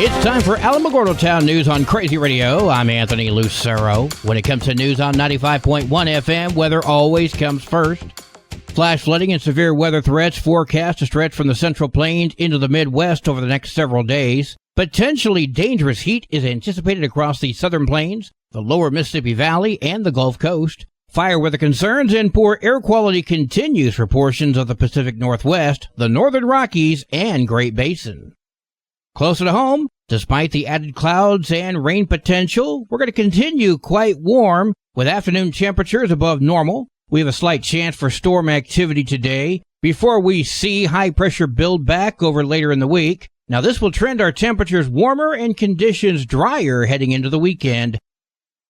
It's time for Alamogordo Town News on Crazy Radio. I'm Anthony Lucero. When it comes to news on 95.1 FM, weather always comes first. Flash flooding and severe weather threats forecast to stretch from the Central Plains into the Midwest over the next several days. Potentially dangerous heat is anticipated across the Southern Plains, the lower Mississippi Valley, and the Gulf Coast. Fire weather concerns and poor air quality continues for portions of the Pacific Northwest, the Northern Rockies, and Great Basin. Closer to home, despite the added clouds and rain potential, we're going to continue quite warm with afternoon temperatures above normal. We have a slight chance for storm activity today before we see high pressure build back over later in the week. Now this will trend our temperatures warmer and conditions drier heading into the weekend.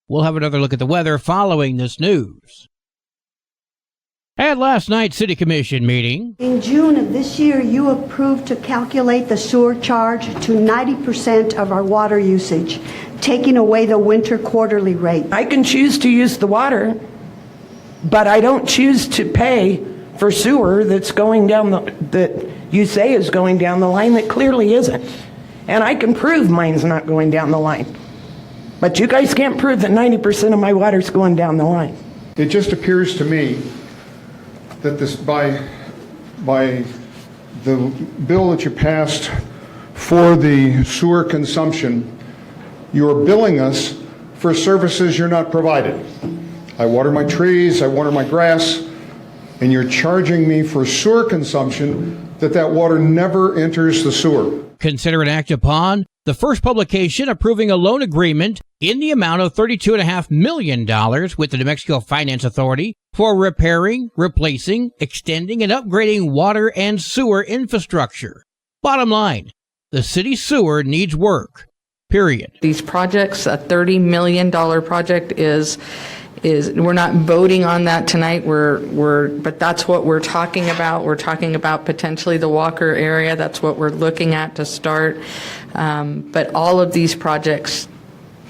We'll have another look at the weather following this news. At last night's City Commission meeting, in June of this year, you approved to calculate the sewer charge to 90% of our water usage, taking away the winter quarterly rate. I can choose to use the water, but I don't choose to pay for sewer that's going down that you say is going down the line that clearly isn't. And I can prove mine's not going down the line. But you guys can't prove that 90% of my water's going down the line. It just appears to me that this by the bill that you passed for the sewer consumption, you are billing us for services you're not provided. I water my trees, I water my grass, and you're charging me for sewer consumption that water never enters the sewer. Consider and act upon the first publication approving a loan agreement in the amount of $32.5 million with the New Mexico Finance Authority for repairing, replacing, extending, and upgrading water and sewer infrastructure. Bottom line, the city sewer needs work, period. These projects, a $30 million project is we're not voting on that tonight. But that's what we're talking about. We're talking about potentially the Walker area. That's what we're looking at to start. But all of these projects,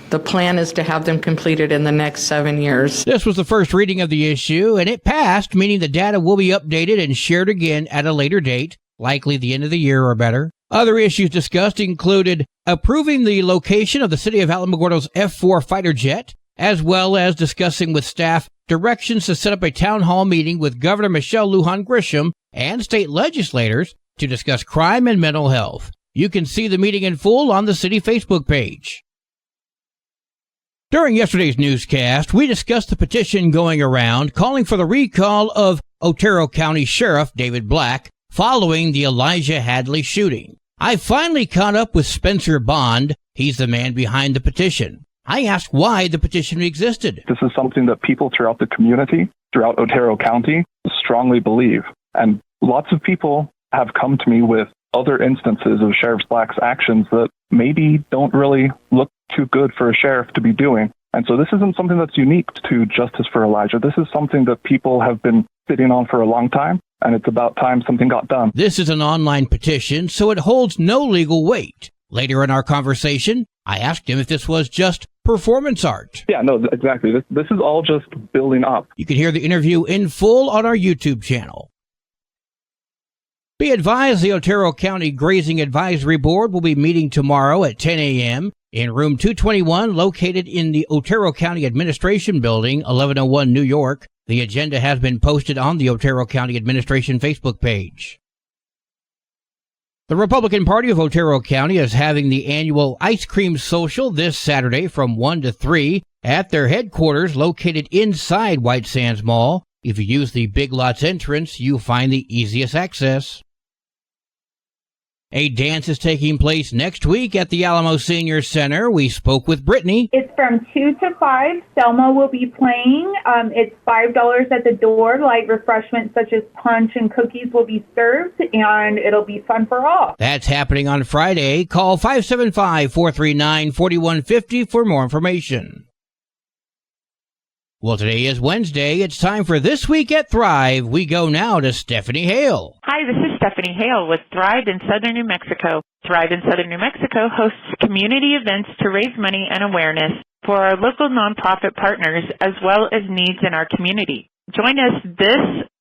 the plan is to have them completed in the next 7 years. This was the first reading of the issue, and it passed, meaning the data will be updated and shared again at a later date, likely the end of the year or better. Other issues discussed included approving the location of the City of Alamogordo's F-4 fighter jet, as well as discussing with staff directions to set up a town hall meeting with Governor Michelle Lujan Grisham and state legislators to discuss crime and mental health. You can see the meeting in full on the city Facebook page. During yesterday's newscast, we discussed the petition going around calling for the recall of Otero County Sheriff David Black following the Elijah Hadley shooting. I finally caught up with Spencer Bond. He's the man behind the petition. I asked why the petition existed. This is something that people throughout the community, throughout Otero County, strongly believe. And lots of people have come to me with other instances of Sheriff Black's actions that maybe don't really look too good for a sheriff to be doing. And so this isn't something that's unique to Justice for Elijah. This is something that people have been sitting on for a long time, and it's about time something got done. This is an online petition, so it holds no legal weight. Later in our conversation, I asked him if this was just performance art. Yeah, no, exactly. This is all just building up. You can hear the interview in full on our YouTube channel. Be advised, the Otero County Grazing Advisory Board will be meeting tomorrow at 10 a.m. in room 221, located in the Otero County Administration Building, 1101 New York. The agenda has been posted on the Otero County Administration Facebook page. The Republican Party of Otero County is having the annual Ice Cream Social this Saturday from 1 to 3 at their headquarters located inside White Sands Mall. If you use the Big Lots entrance, you'll find the easiest access. A dance is taking place next week at the Alamo Senior Center. We spoke with Brittany. It's from 2 to 5. Selma will be playing. It's $5 at the door. Light refreshments such as punch and cookies will be served, and it'll be fun for all. That's happening on Friday. Call 575-439-4150 for more information. Well, today is Wednesday. It's time for This Week at Thrive. We go now to Stephanie Hale. Hi, this is Stephanie Hale with Thrive in Southern New Mexico. Thrive in Southern New Mexico hosts community events to raise money and awareness for our local nonprofit partners as well as needs in our community. Join us this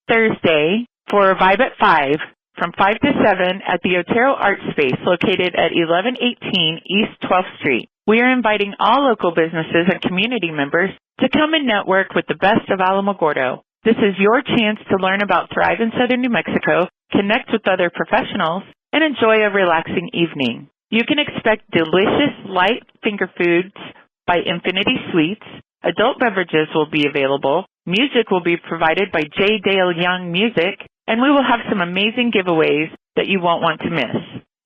Thursday for Vibe at 5 from 5 to 7 at the Otero Art Space located at 1118 East 12th Street. We are inviting all local businesses and community members to come and network with the best of Alamogordo. This is your chance to learn about Thrive in Southern New Mexico, connect with other professionals, and enjoy a relaxing evening. You can expect delicious, light finger foods by Infinity Sweets. Adult beverages will be available. Music will be provided by J. Dale Young Music, and we will have some amazing giveaways that you won't want to miss.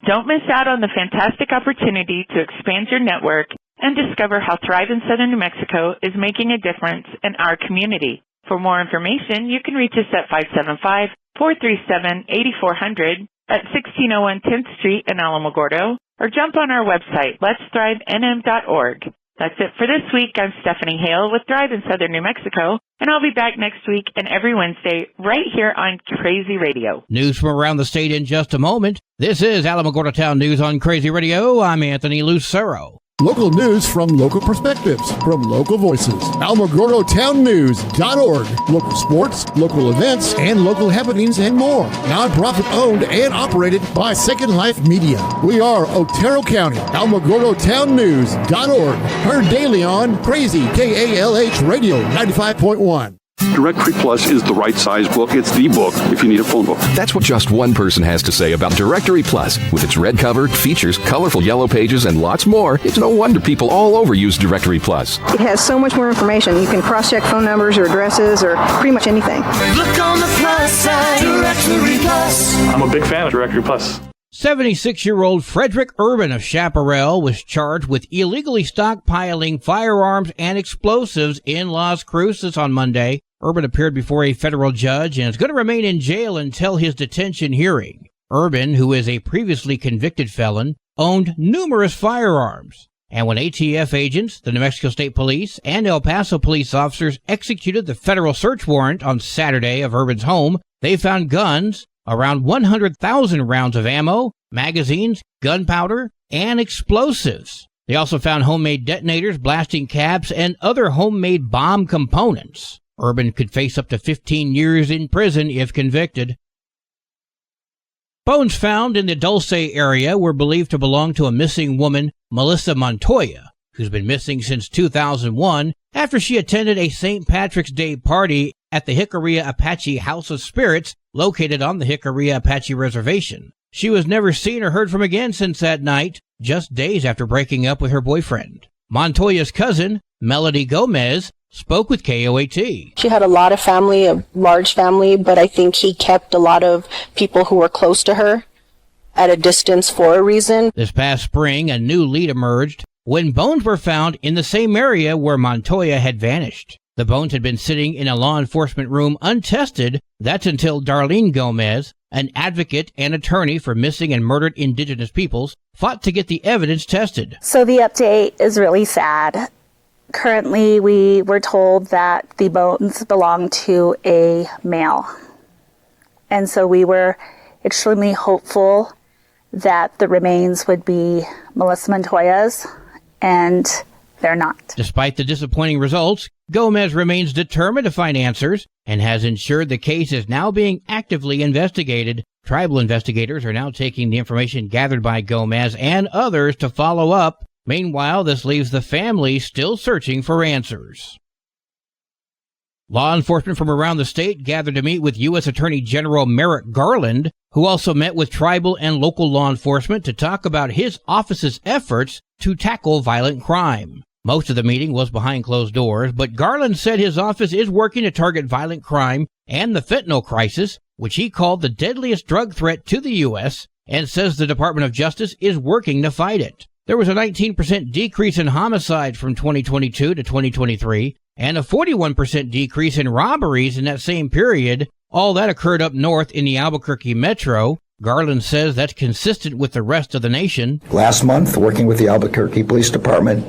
Don't miss out on the fantastic opportunity to expand your network and discover how Thrive in Southern New Mexico is making a difference in our community. For more information, you can reach us at 575-437-8400 at 1601 10th Street in Alamogordo, or jump on our website, letsthrivnm.org. That's it for this week. I'm Stephanie Hale with Thrive in Southern New Mexico, and I'll be back next week and every Wednesday right here on Crazy Radio. News from around the state in just a moment. This is Alamogordo Town News on Crazy Radio. I'm Anthony Lucero. Local news from local perspectives, from local voices. AlamogordoTownNews.org. Local sports, local events, and local happenings and more. Nonprofit owned and operated by Second Life Media. We are Otero County. AlamogordoTownNews.org. Heard daily on Crazy KALH Radio 95.1. Directory Plus is the right size book. It's the book if you need a phone book. That's what just one person has to say about Directory Plus. With its red cover, features, colorful yellow pages, and lots more, it's no wonder people all over use Directory Plus. It has so much more information. You can cross-check phone numbers or addresses or pretty much anything. Look on the plus side, Directory Plus. I'm a big fan of Directory Plus. 76-year-old Frederick Urban of Chaparral was charged with illegally stockpiling firearms and explosives in Las Cruces on Monday. Urban appeared before a federal judge and is going to remain in jail until his detention hearing. Urban, who is a previously convicted felon, owned numerous firearms. And when ATF agents, the New Mexico State Police, and El Paso police officers executed the federal search warrant on Saturday of Urban's home, they found guns, around 100,000 rounds of ammo, magazines, gunpowder, and explosives. They also found homemade detonators, blasting caps, and other homemade bomb components. Urban could face up to 15 years in prison if convicted. Bones found in the Dulce area were believed to belong to a missing woman, Melissa Montoya, who's been missing since 2001 after she attended a St. Patrick's Day party at the Jicarilla Apache House of Spirits located on the Jicarilla Apache Reservation. She was never seen or heard from again since that night, just days after breaking up with her boyfriend. Montoya's cousin, Melody Gomez, spoke with KOAT. She had a lot of family, a large family, but I think he kept a lot of people who were close to her at a distance for a reason. This past spring, a new lead emerged when bones were found in the same area where Montoya had vanished. The bones had been sitting in a law enforcement room untested. That's until Darlene Gomez, an advocate and attorney for missing and murdered indigenous peoples, fought to get the evidence tested. So the update is really sad. Currently, we were told that the bones belong to a male. And so we were extremely hopeful that the remains would be Melissa Montoya's, and they're not. Despite the disappointing results, Gomez remains determined to find answers and has ensured the case is now being actively investigated. Tribal investigators are now taking the information gathered by Gomez and others to follow up. Meanwhile, this leaves the family still searching for answers. Law enforcement from around the state gathered to meet with U.S. Attorney General Merrick Garland, who also met with tribal and local law enforcement to talk about his office's efforts to tackle violent crime. Most of the meeting was behind closed doors, but Garland said his office is working to target violent crime and the fentanyl crisis, which he called the deadliest drug threat to the U.S., and says the Department of Justice is working to fight it. There was a 19% decrease in homicides from 2022 to 2023, and a 41% decrease in robberies in that same period. All that occurred up north in the Albuquerque metro. Garland says that's consistent with the rest of the nation. Last month, working with the Albuquerque Police Department,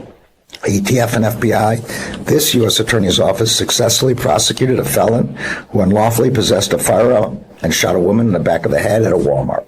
ATF and FBI, this U.S. Attorney's Office successfully prosecuted a felon who unlawfully possessed a firearm and shot a woman in the back of the head at a Walmart.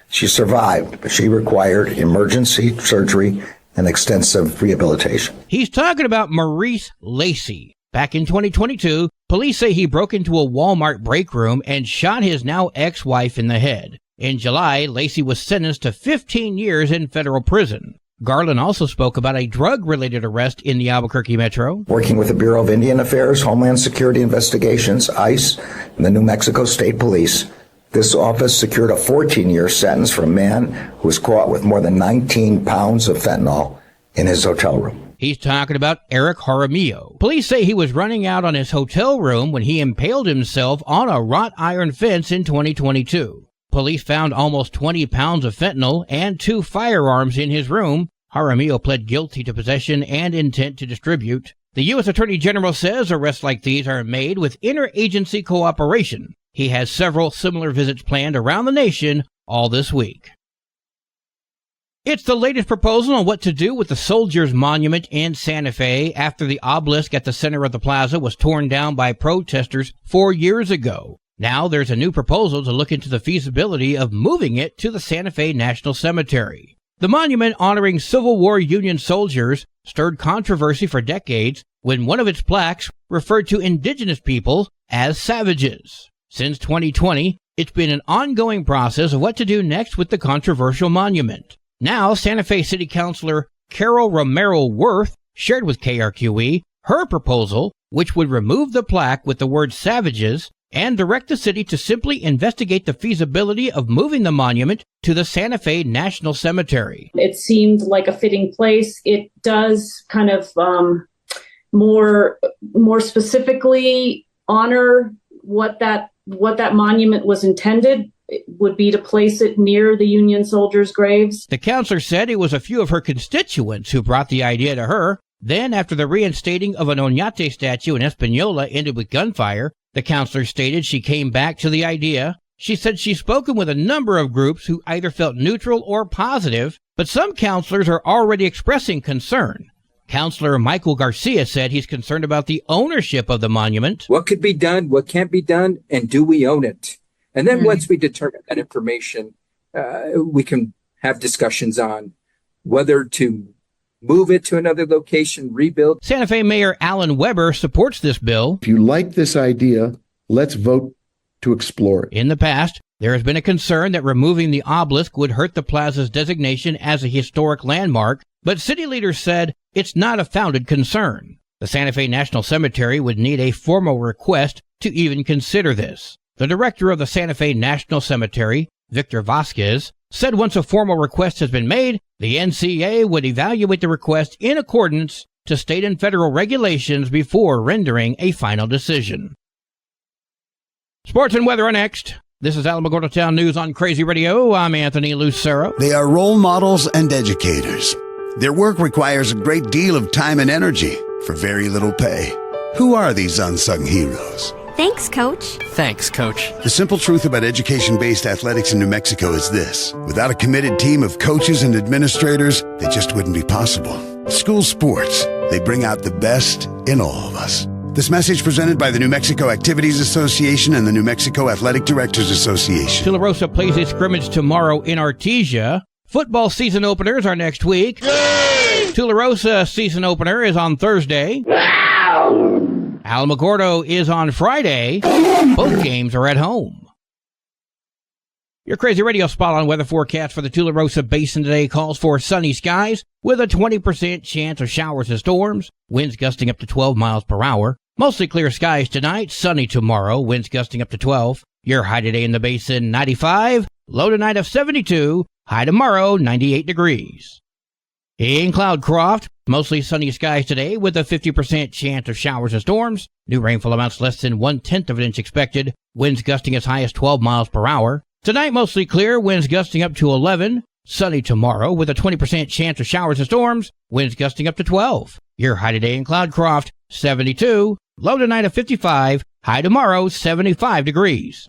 She survived, but she required emergency surgery and extensive rehabilitation. He's talking about Maurice Lacey. Back in 2022, police say he broke into a Walmart break room and shot his now ex-wife in the head. In July, Lacey was sentenced to 15 years in federal prison. Garland also spoke about a drug-related arrest in the Albuquerque metro. Working with the Bureau of Indian Affairs, Homeland Security Investigations, ICE, and the New Mexico State Police, this office secured a 14-year sentence for a man who was caught with more than 19 pounds of fentanyl in his hotel room. He's talking about Eric Jaramillo. Police say he was running out on his hotel room when he impaled himself on a wrought iron fence in 2022. Police found almost 20 pounds of fentanyl and 2 firearms in his room. Jaramillo pled guilty to possession and intent to distribute. The U.S. Attorney General says arrests like these are made with interagency cooperation. He has several similar visits planned around the nation all this week. It's the latest proposal on what to do with the Soldiers Monument in Santa Fe after the obelisk at the center of the plaza was torn down by protesters 4 years ago. Now there's a new proposal to look into the feasibility of moving it to the Santa Fe National Cemetery. The monument honoring Civil War Union soldiers stirred controversy for decades when one of its plaques referred to indigenous people as savages. Since 2020, it's been an ongoing process of what to do next with the controversial monument. Now, Santa Fe City Councilor Carol Romero Worth shared with KRQE her proposal, which would remove the plaque with the word savages and direct the city to simply investigate the feasibility of moving the monument to the Santa Fe National Cemetery. It seemed like a fitting place. It does kind of more specifically honor what that monument was intended. It would be to place it near the Union soldiers' graves. The councilor said it was a few of her constituents who brought the idea to her. Then, after the reinstating of an Oñate statue in Espanola ended with gunfire, the councilor stated she came back to the idea. She said she's spoken with a number of groups who either felt neutral or positive, but some councilors are already expressing concern. Councilor Michael Garcia said he's concerned about the ownership of the monument. What could be done, what can't be done, and do we own it? And then once we determine that information, we can have discussions on whether to move it to another location, rebuild. Santa Fe Mayor Alan Weber supports this bill. If you like this idea, let's vote to explore it. In the past, there has been a concern that removing the obelisk would hurt the plaza's designation as a historic landmark, but city leaders said it's not a founded concern. The Santa Fe National Cemetery would need a formal request to even consider this. The director of the Santa Fe National Cemetery, Victor Vasquez, said once a formal request has been made, the NCA would evaluate the request in accordance to state and federal regulations before rendering a final decision. Sports and weather are next. This is Alamogordo Town News on Crazy Radio. I'm Anthony Lucero. They are role models and educators. Their work requires a great deal of time and energy for very little pay. Who are these unsung heroes? Thanks, Coach. Thanks, Coach. The simple truth about education-based athletics in New Mexico is this. Without a committed team of coaches and administrators, they just wouldn't be possible. School sports, they bring out the best in all of us. This message presented by the New Mexico Activities Association and the New Mexico Athletic Directors Association. Tularosa plays a scrimmage tomorrow in Artesia. Football season openers are next week. Yay! Tularosa season opener is on Thursday. Wow! Alamogordo is on Friday. Both games are at home. Your Crazy Radio spot on weather forecast for the Tularosa Basin today calls for sunny skies with a 20% chance of showers and storms, winds gusting up to 12 miles per hour. Mostly clear skies tonight, sunny tomorrow, winds gusting up to 12. Your high today in the basin, 95, low tonight of 72, high tomorrow, 98 degrees. In Cloudcroft, mostly sunny skies today with a 50% chance of showers and storms. New rainfall amounts less than 1/10 of an inch expected. Winds gusting as high as 12 miles per hour. Tonight, mostly clear, winds gusting up to 11. Sunny tomorrow with a 20% chance of showers and storms. Winds gusting up to 12. Your high today in Cloudcroft, 72. Low tonight of 55. High tomorrow, 75 degrees.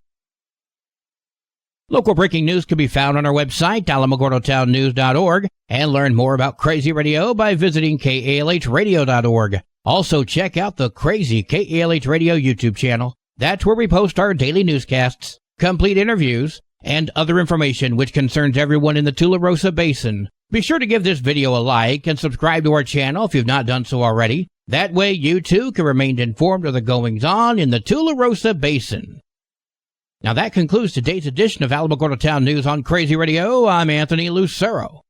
Local breaking news can be found on our website, alamogordotownnews.org, and learn more about Crazy Radio by visiting KALHradio.org. Also, check out the Crazy KALH Radio YouTube channel. That's where we post our daily newscasts, complete interviews, and other information which concerns everyone in the Tularosa Basin. Be sure to give this video a like and subscribe to our channel if you've not done so already. That way, you too can remain informed of the goings-on in the Tularosa Basin. Now that concludes today's edition of Alamogordo Town News on Crazy Radio. I'm Anthony Lucero.